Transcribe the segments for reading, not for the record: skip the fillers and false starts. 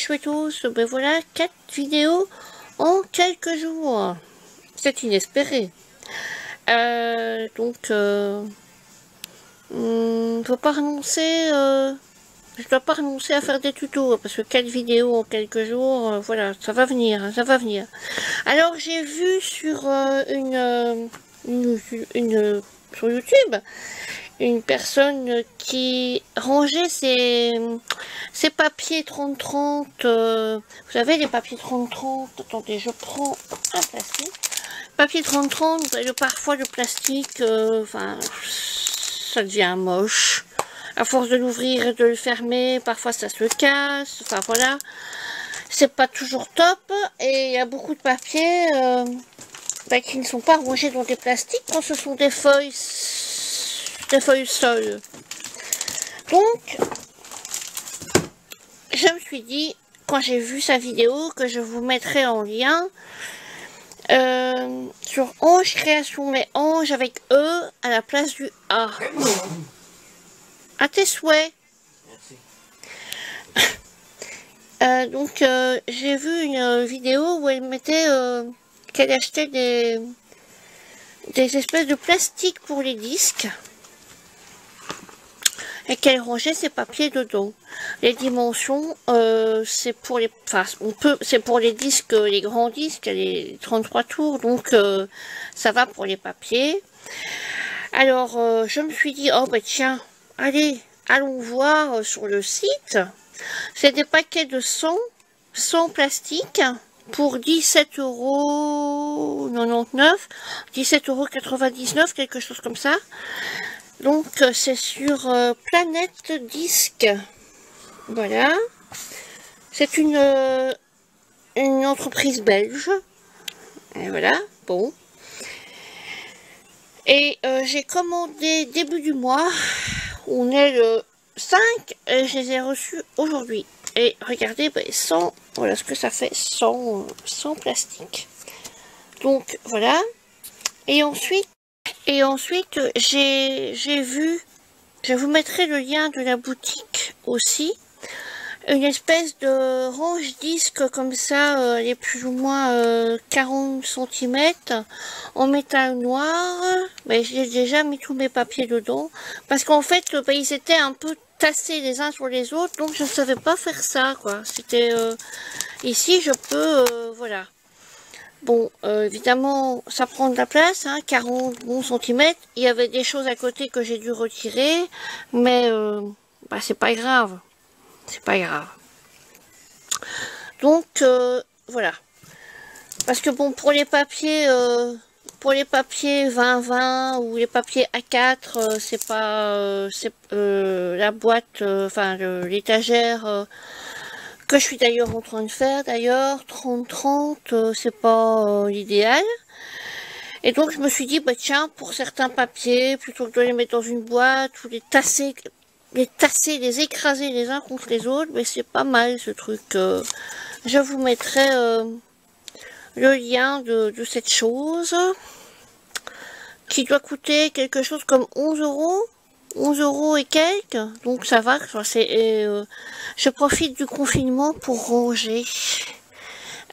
chouettos, ben voilà, 4 vidéos en quelques jours. C'est inespéré. Donc, faut pas renoncer, je dois pas renoncer à faire des tutos, parce que 4 vidéos en quelques jours, voilà, ça va venir, hein, ça va venir. Alors, j'ai vu sur sur YouTube, une personne qui rangeait ses papiers 30-30, vous savez, les papiers 30-30, attendez, je prends un plastique. Papier 30-30, parfois le plastique, enfin, ça devient moche. À force de l'ouvrir et de le fermer, parfois ça se casse, enfin voilà. C'est pas toujours top, et il y a beaucoup de papiers qui ne sont pas rangés dans des plastiques quand ce sont des feuilles seules. Donc, je me suis dit, quand j'ai vu sa vidéo, que je vous mettrai en lien, sur Ange Création, mais Ange avec E à la place du A. À tes souhaits. Merci. Donc, j'ai vu une vidéo où elle mettait qu'elle achetait des espèces de plastique pour les disques et qu'elle rangeait ses papiers dedans. Les dimensions, c'est pour les, enfin, c'est pour les disques, les grands disques, les 33 tours, donc ça va pour les papiers. Alors, je me suis dit, oh bah tiens, allez, allons voir sur le site. C'est des paquets de 100 plastiques pour 17,99 €, 17,99 €, quelque chose comme ça. Donc, c'est sur Planète Disque. Voilà. C'est une entreprise belge. Et voilà, bon. Et j'ai commandé début du mois. On est le 5 et je les ai reçus aujourd'hui. Et regardez, ben, 100, voilà ce que ça fait, 100 plastiques. Donc, voilà. Et ensuite, j'ai vu, je vous mettrai le lien de la boutique aussi, une espèce de range-disque comme ça, les plus ou moins 40 cm, en métal noir. Mais j'ai déjà mis tous mes papiers dedans, parce qu'en fait, ben, ils étaient un peu tassés les uns sur les autres, donc je ne savais pas faire ça, quoi. C'était, ici, je peux, voilà. Bon, évidemment, ça prend de la place, hein, 40 bons centimètres. Il y avait des choses à côté que j'ai dû retirer, mais bah, c'est pas grave. C'est pas grave. Donc, voilà. Parce que bon, pour les papiers 20-20 ou les papiers A4, c'est pas... la boîte, enfin, l'étagère... que je suis d'ailleurs en train de faire, d'ailleurs, 30-30, c'est pas l'idéal. Et donc, je me suis dit, bah tiens, pour certains papiers, plutôt que de les mettre dans une boîte, ou les tasser, les écraser les uns contre les autres, mais c'est pas mal, ce truc. Je vous mettrai le lien de cette chose, qui doit coûter quelque chose comme 11 €. 11 € et quelques, donc ça va. Je profite du confinement pour ranger.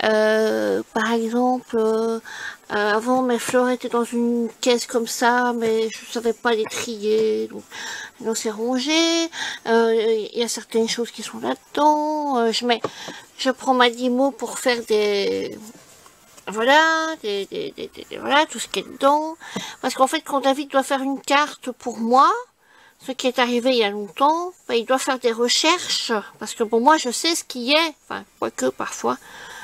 Par exemple, avant mes fleurs étaient dans une caisse comme ça, mais je savais pas les trier, donc c'est rangé. Il y a certaines choses qui sont là-dedans. Je prends ma Dymo pour faire des... Voilà, voilà, tout ce qui est dedans. Parce qu'en fait, quand David doit faire une carte pour moi, ce qui est arrivé il y a longtemps, ben, il doit faire des recherches, parce que bon, moi je sais ce qui est, enfin, quoique parfois,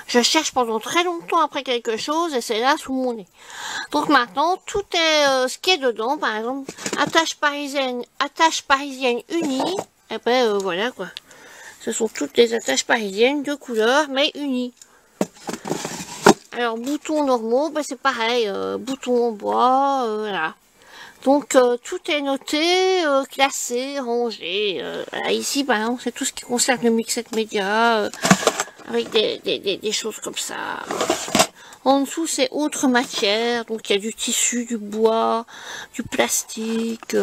je cherche pendant très longtemps après quelque chose, et c'est là sous mon nez. Donc maintenant, tout est ce qui est dedans, par exemple, attache parisienne unie, et ben voilà quoi. Ce sont toutes les attaches parisiennes de couleur, mais unies. Alors, boutons normaux, ben, c'est pareil, boutons en bois, voilà. Donc, tout est noté, classé, rangé. Ici, par exemple, c'est tout ce qui concerne le Mixed Media, avec des choses comme ça. En dessous, c'est autre matière. Donc, il y a du tissu, du bois, du plastique,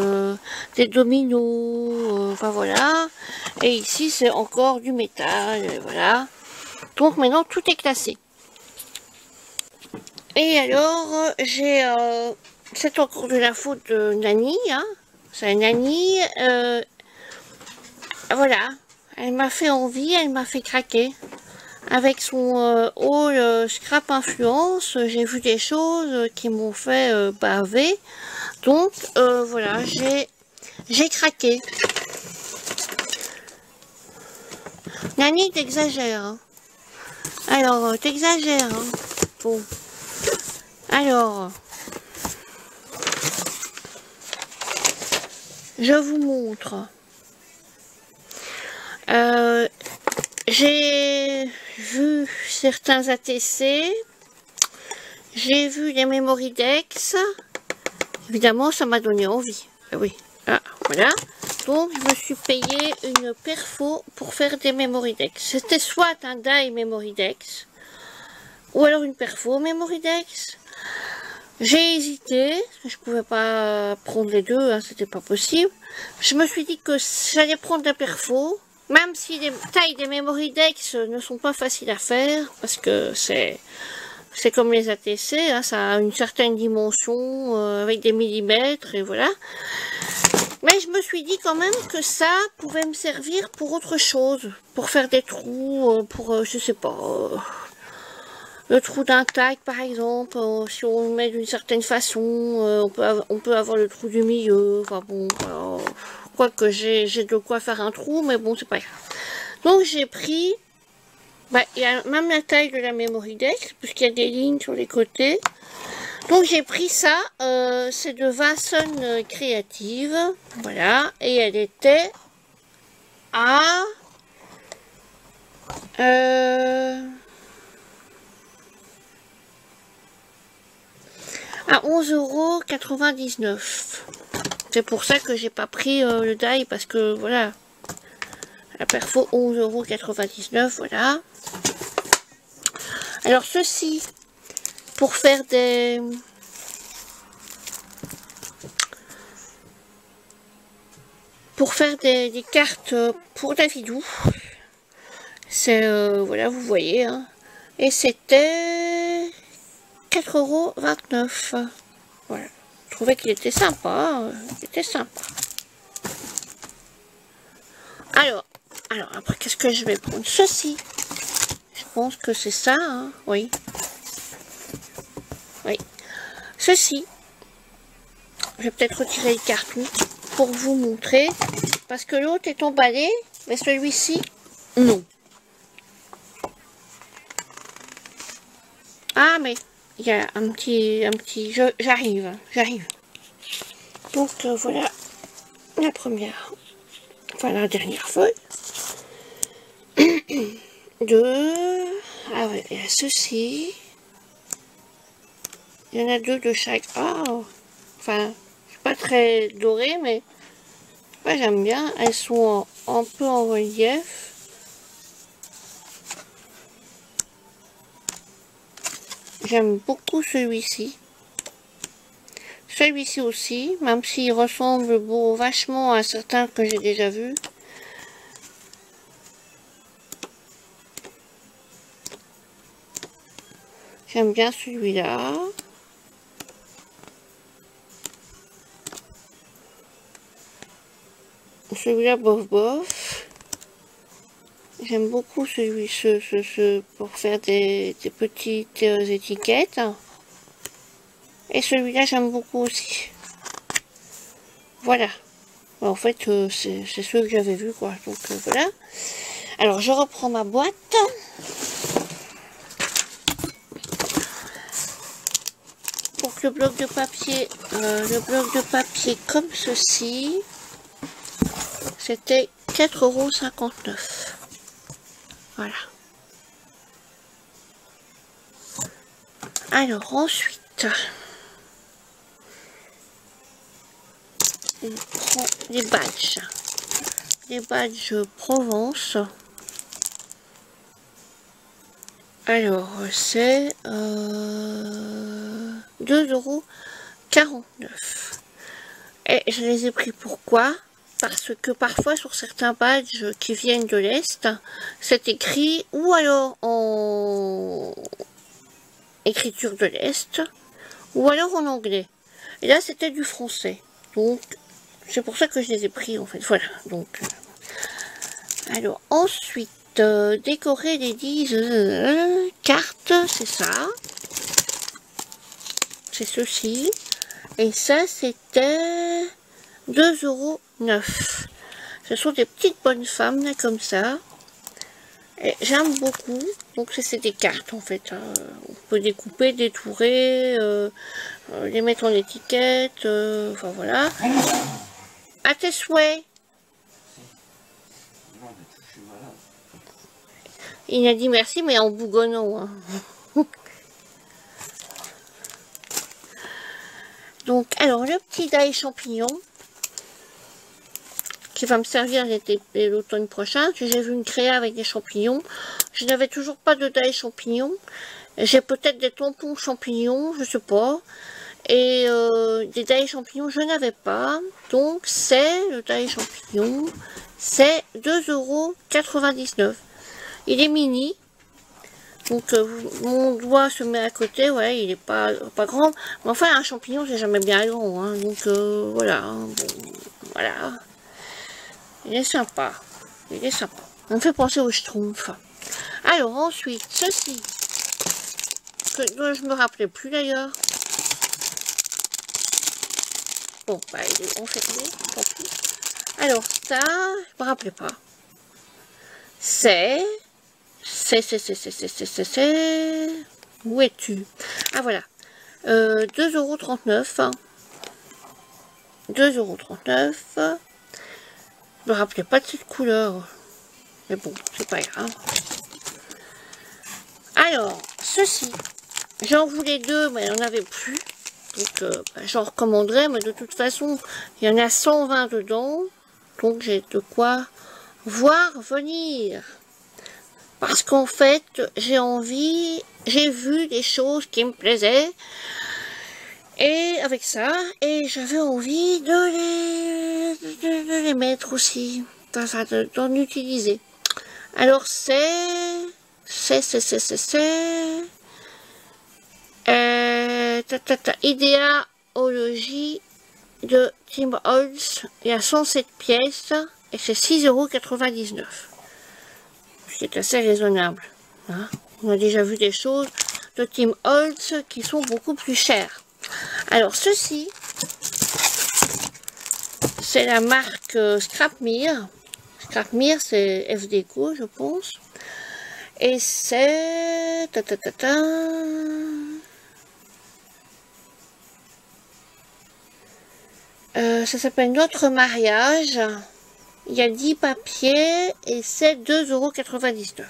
des dominos, enfin voilà. Et ici, c'est encore du métal, voilà. Donc maintenant tout est classé. Et alors j'ai c'est encore de la faute de Nani, hein. C'est Nani, voilà, elle m'a fait envie, elle m'a fait craquer. Avec son haul Scrap Influence, j'ai vu des choses qui m'ont fait baver. Donc voilà, j'ai craqué. Nani, t'exagères. Hein. Alors, t'exagères. Hein. Bon. Alors, je vous montre. J'ai vu certains ATC. J'ai vu des Memory Dex. Évidemment, ça m'a donné envie. Oui. Ah, voilà. Donc, je me suis payé une perfo pour faire des Memory Dex. C'était soit un die Memory Dex, ou alors une perfo Memory Dex. J'ai hésité, je pouvais pas prendre les deux, hein, c'était pas possible. Je me suis dit que j'allais prendre la perfo, même si les tailles des Memory Dex ne sont pas faciles à faire, parce que c'est comme les ATC, hein, ça a une certaine dimension avec des millimètres, et voilà. Mais je me suis dit quand même que ça pouvait me servir pour autre chose, pour faire des trous, pour, je sais pas... le trou d'un tag par exemple, si on le met d'une certaine façon, on peut avoir le trou du milieu, enfin bon, voilà. Quoique j'ai de quoi faire un trou, mais bon c'est pas grave. Donc j'ai pris, il y a même la taille de la Memory Dex, puisqu'il y a des lignes sur les côtés. Donc j'ai pris ça, c'est de Vasson Creative, voilà, et elle était à... à 11,99 €. C'est pour ça que j'ai pas pris le die, parce que voilà, la perfo 11,99 €, voilà. Alors ceci, pour faire des cartes pour Davidou, c'est voilà, vous voyez, hein. Et c'était 4,29 €. Voilà. Je trouvais qu'il était sympa. Il était sympa. Alors après, qu'est-ce que je vais prendre? Ceci. Je pense que c'est ça, hein. Oui. Oui. Ceci. Je vais peut-être retirer le carton pour vous montrer. Parce que l'autre est emballé, mais celui-ci, non. Ah, mais il y a un petit, j'arrive. Donc voilà la première, enfin la dernière feuille. Deux, ah ouais, il y a ceci. Il y en a deux de chaque. Ah, enfin, c'est pas très doré, mais ouais, j'aime bien. Elles sont un peu en relief. J'aime beaucoup celui-ci. Celui-ci aussi, même s'il ressemble vachement à certains que j'ai déjà vus. J'aime bien celui-là. Celui-là, bof. J'aime beaucoup ce pour faire des petites étiquettes. Et celui-là, j'aime beaucoup aussi. Voilà. En fait, c'est ceux que j'avais vus, quoi. Donc, voilà. Alors, je reprends ma boîte. Pour que le bloc de papier comme ceci, c'était 4,59 €. Voilà. Alors, ensuite... on prend les badges. Les badges Provence. Alors, c'est 2,49 €. Et je les ai pris pourquoi? parce que parfois sur certains badges qui viennent de l'Est, c'est écrit ou alors en écriture de l'Est, ou alors en anglais. Et là c'était du français. Donc c'est pour ça que je les ai pris en fait. Voilà. Donc alors ensuite décorer les 10 cartes, c'est ça. C'est ceci. Et ça c'était 2,09 €. Ce sont des petites bonnes femmes là, comme ça. J'aime beaucoup. Donc c'est des cartes en fait. Hein. On peut découper, détourer, les mettre en étiquette. Enfin voilà. À tes souhaits. Il a dit merci mais en bougonnant. Hein. Donc alors le petit die champignon. Qui va me servir l'automne prochain. J'ai vu une créa avec des champignons. Je n'avais toujours pas de die champignons. J'ai peut-être des tampons champignons, je sais pas. Et des die champignons, je n'avais pas. Donc c'est le die champignon. C'est 2,99 €. Il est mini. Donc mon doigt se met à côté. Ouais, il est pas grand. Mais enfin un champignon c'est jamais bien grand. Hein, donc voilà. Bon, voilà. Il est sympa. Il est sympa. On me fait penser au Schtroumpf. Alors ensuite, ceci. Dont je me rappelais plus d'ailleurs. Bon, bah il est enfermé. Tant pis. Alors ça, je me rappelais pas. C'est... Où es-tu? Ah voilà. 2,39 €. 2,39 €. Je me rappelais pas de cette couleur. Mais bon, c'est pas grave. Alors, ceci. J'en voulais deux, mais il n'y en avait plus. Donc, j'en recommanderais, mais de toute façon, il y en a 120 dedans. Donc, j'ai de quoi voir venir. Parce qu'en fait, j'ai vu des choses qui me plaisaient. Et avec ça, et j'avais envie de les mettre aussi, enfin d'en utiliser. Alors Idéologie de Tim Holtz. Il y a 107 pièces et c'est 6,99 €. Ce qui est assez raisonnable. Hein. On a déjà vu des choses de Tim Holtz qui sont beaucoup plus chères. Alors ceci, c'est la marque Scrapmere. Scrapmere c'est FDeco je pense. Et c'est... ça s'appelle Notre Mariage. Il y a 10 papiers et c'est 2,99 €.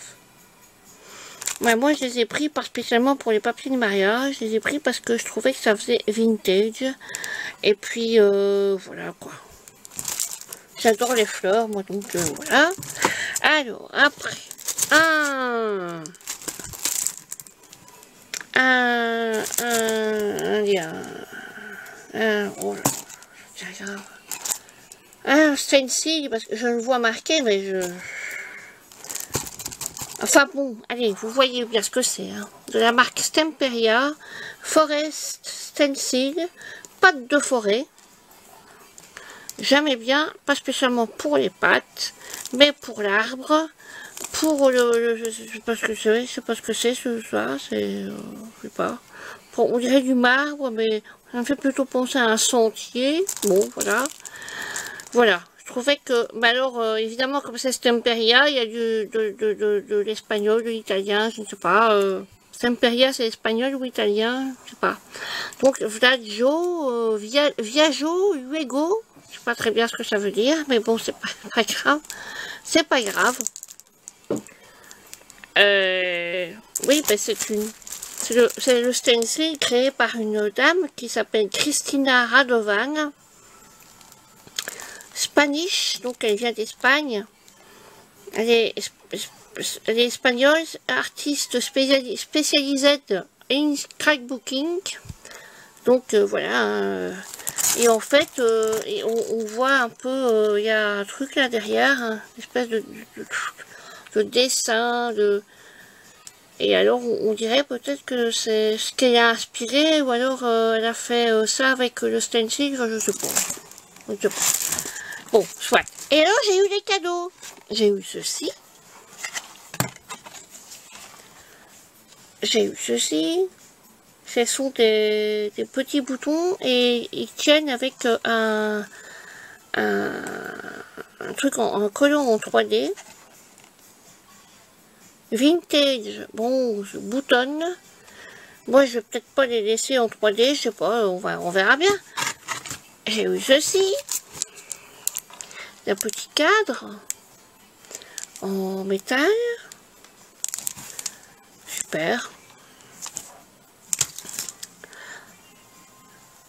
Ouais, moi je les ai pris pas spécialement pour les papiers de mariage, je les ai pris parce que je trouvais que ça faisait vintage. Et puis voilà quoi. J'adore les fleurs, moi donc voilà. Alors après, oh là, c'est grave. Un stencil, parce que je le vois marqué, mais je... Enfin bon, allez, vous voyez bien ce que c'est. Hein. De la marque Stemperia, Forest Stencil, pâte de forêt. J'aimais bien, pas spécialement pour les pâtes, mais pour l'arbre, pour je sais pas ce que c'est, je sais pas ce que c'est, ça, c'est, je sais pas. On dirait du marbre, mais ça me fait plutôt penser à un sentier. Bon, voilà. Voilà. Je trouvais que, mais alors, évidemment, comme c'est Stemperia, il y a de l'espagnol, de l'italien, je ne sais pas. Stemperia, c'est espagnol ou italien, je sais pas. Donc, Viaggio, Luego, je sais pas très bien ce que ça veut dire, mais bon, c'est pas grave. C'est pas grave. Oui, ben c'est le stencil créé par une dame qui s'appelle Cristina Radovan. Spanish, donc elle vient d'Espagne. Elle est espagnole, artiste spécialisée in scrapbooking. Donc voilà, Et en fait, on voit un peu, il y a un truc là derrière, hein, une espèce de dessin, et alors on dirait peut-être que c'est ce qu'elle a inspiré, ou alors elle a fait ça avec le stencil, je sais pas. Je sais pas. Bon, soit. Et alors j'ai eu des cadeaux. J'ai eu ceci. J'ai eu ceci. Ce sont des petits boutons et ils tiennent avec un truc en collant en 3D. Vintage. Bon, je boutonne. Moi, je vais peut-être pas les laisser en 3D, je sais pas, on verra bien. J'ai eu ceci. Un petit cadre en métal. Super.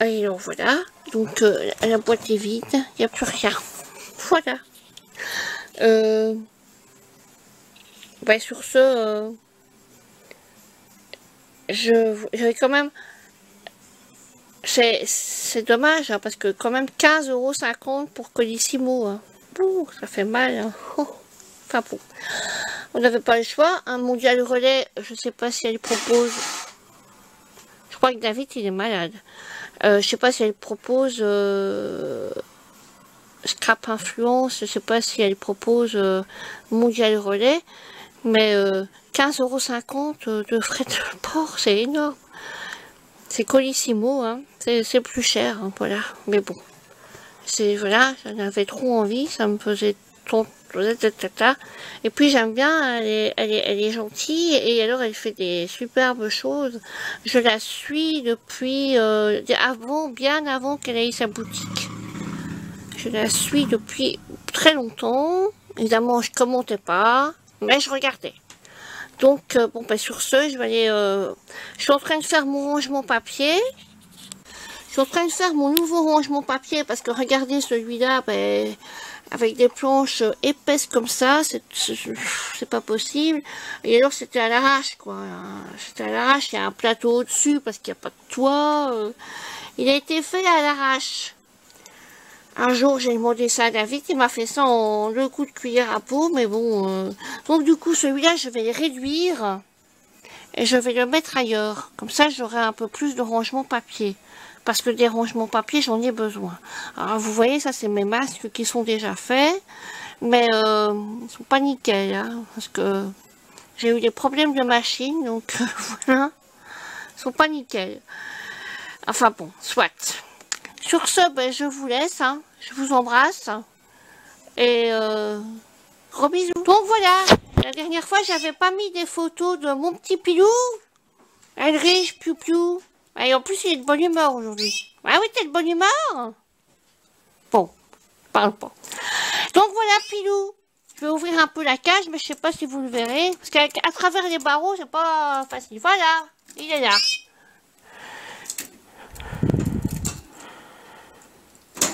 Et alors voilà, donc la boîte est vide, il n'y a plus rien. Voilà. Ben, sur ce, je vais quand même... C'est dommage, hein, parce que quand même 15,50 € pour Colissimo. Hein. Ouh, ça fait mal. Hein. Oh. Enfin bon. On n'avait pas le choix. Un mondial relais, je sais pas si elle propose... Je crois que David, il est malade. Je sais pas si elle propose Scrap Influence, je sais pas si elle propose Mondial Relais, mais 15,50 € de frais de port, c'est énorme. C'est Colissimo, hein, c'est plus cher, hein, voilà. Mais bon, c'est voilà, j'en avais trop envie, ça me faisait trop... Et puis j'aime bien, elle est gentille et alors elle fait des superbes choses. Je la suis depuis bien avant qu'elle ait sa boutique. Je la suis depuis très longtemps. Évidemment, je commentais pas, mais je regardais. Donc bon, ben, sur ce, je vais aller. Je suis en train de faire mon rangement papier. Je suis en train de faire mon nouveau rangement papier parce que regardez celui-là, ben, avec des planches épaisses comme ça, c'est pas possible. Et alors c'était à l'arrache, quoi. C'était à l'arrache, il y a un plateau au-dessus parce qu'il n'y a pas de toit. Il a été fait à l'arrache. Un jour, j'ai demandé ça à David, il m'a fait ça en 2 coups de cuillère à peau, mais bon... Donc du coup, celui-là, je vais le réduire et je vais le mettre ailleurs. Comme ça, j'aurai un peu plus de rangement papier. Parce que des rangements papier, j'en ai besoin. Alors, vous voyez, ça, c'est mes masques qui sont déjà faits. Mais ils sont pas nickel, hein, parce que j'ai eu des problèmes de machine, donc voilà. Ils sont pas nickel. Enfin bon, soit. Sur ce, ben, je vous laisse. Hein. Je vous embrasse. Et gros bisous. Donc voilà, la dernière fois, j'avais pas mis des photos de mon petit pilou. Elrich, piou-piou. Et en plus, il est de bonne humeur aujourd'hui. Ah oui, t'es de bonne humeur? Bon, parle pas. Donc voilà, Pilou. Je vais ouvrir un peu la cage, mais je sais pas si vous le verrez. Parce qu'à travers les barreaux, c'est pas facile. Voilà, il est là.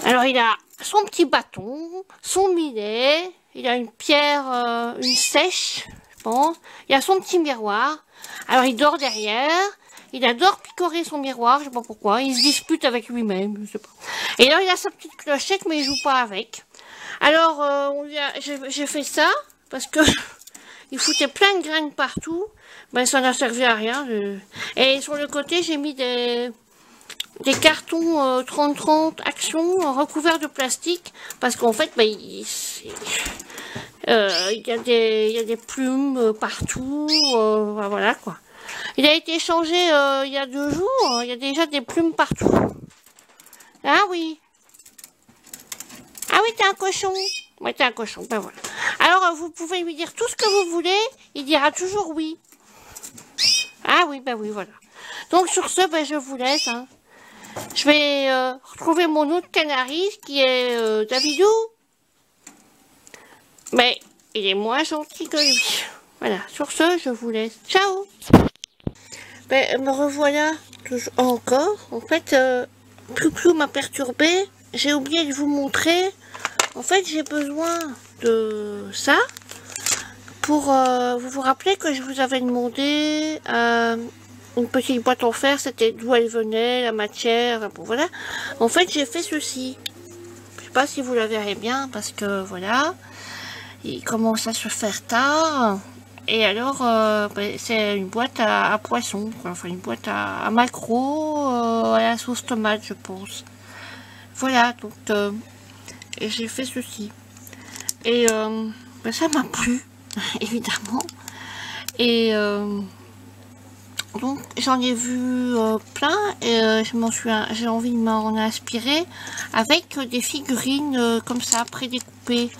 Alors, il a son petit bâton, son millet. Il a une pierre, une sèche, je pense. Il a son petit miroir. Alors, il dort derrière. Il adore picorer son miroir, je sais pas pourquoi. Il se dispute avec lui-même, je sais pas. Et là, il a sa petite clochette, mais il joue pas avec. Alors, j'ai fait ça, parce que il foutait plein de graines partout. Ben, ça n'a servi à rien. Et sur le côté, j'ai mis des cartons 30-30 Action recouverts de plastique, parce qu'en fait, ben, il y a des plumes partout, voilà quoi. Il a été changé il y a 2 jours, il y a déjà des plumes partout. Ah oui. Ah oui, t'es un cochon. Ouais, t'es un cochon, ben voilà. Alors, vous pouvez lui dire tout ce que vous voulez, il dira toujours oui. Ah oui, ben oui, voilà. Donc sur ce, ben, je vous laisse. Hein. Je vais retrouver mon autre canari, qui est Davidou. Mais il est moins gentil que lui. Voilà, sur ce, je vous laisse. Ciao. Ben, me revoilà toujours encore. En fait, Piou m'a perturbé. J'ai oublié de vous montrer. En fait, j'ai besoin de ça pour vous vous rappelez que je vous avais demandé une petite boîte en fer, c'était d'où elle venait, la matière, bon voilà. En fait, j'ai fait ceci. Je sais pas si vous la verrez bien, parce que voilà, il commence à se faire tard. Et alors, c'est une boîte à poisson, quoi. Enfin une boîte à maquereau, à la sauce tomate, je pense. Voilà, donc j'ai fait ceci. Et ça m'a plu, évidemment. Et donc j'en ai vu plein et j'ai envie de m'en inspirer avec des figurines comme ça, prédécoupées,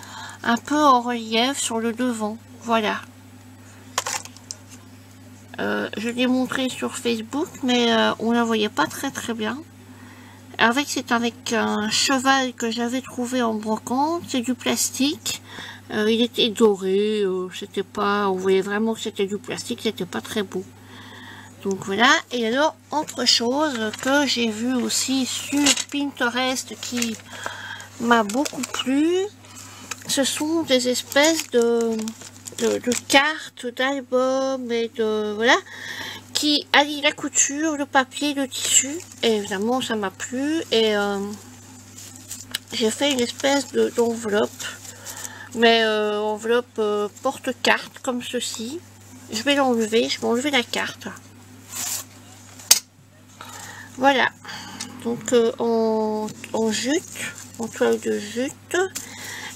un peu en relief sur le devant. Voilà. Je l'ai montré sur Facebook, mais on la voyait pas très bien. C'est avec un cheval que j'avais trouvé en brocante, c'est du plastique. Il était doré, c'était pas, on voyait vraiment que c'était du plastique, c'était pas très beau. Donc voilà, et alors autre chose que j'ai vu aussi sur Pinterest qui m'a beaucoup plu, ce sont des espèces de cartes, d'albums et de voilà, qui allient la couture, le papier, le tissu, et évidemment ça m'a plu, et j'ai fait une espèce d'enveloppe, mais enveloppe porte-carte comme ceci. Je vais l'enlever, je vais enlever la carte. Voilà, donc en jute, en toile de jute,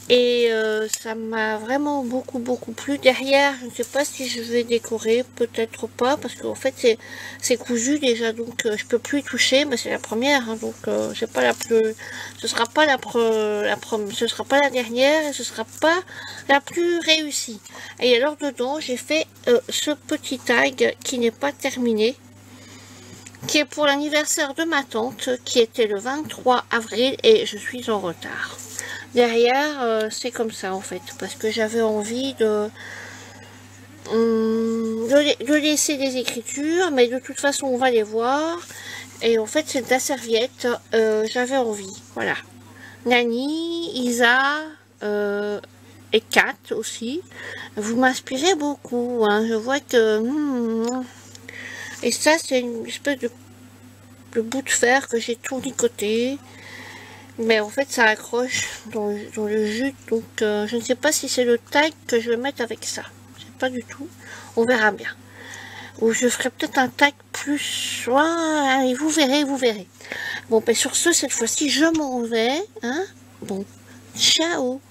et ça m'a vraiment beaucoup plu. Derrière, je ne sais pas si je vais décorer, peut-être pas, parce qu'en fait c'est cousu déjà, donc je peux plus y toucher, mais c'est la première, hein, donc c'est pas la plus, ce sera pas ce sera pas la dernière, et ce sera pas la plus réussie. Et alors dedans, j'ai fait ce petit tag qui n'est pas terminé, qui est pour l'anniversaire de ma tante, qui était le 23 avril, et je suis en retard. Derrière, c'est comme ça en fait, parce que j'avais envie de laisser des écritures, mais de toute façon on va les voir. Et en fait c'est de la serviette, j'avais envie, voilà. Nani, Isa et Kat aussi, vous m'inspirez beaucoup, hein. Je vois que... et ça c'est une espèce de bout de fer que j'ai tournicoté. Mais en fait ça accroche dans le jute, donc je ne sais pas si c'est le tag que je vais mettre avec ça. Je sais pas du tout, on verra bien. Ou je ferai peut-être un tag plus... allez, vous verrez. Bon, ben sur ce, cette fois-ci, je m'en vais. Hein, bon, ciao.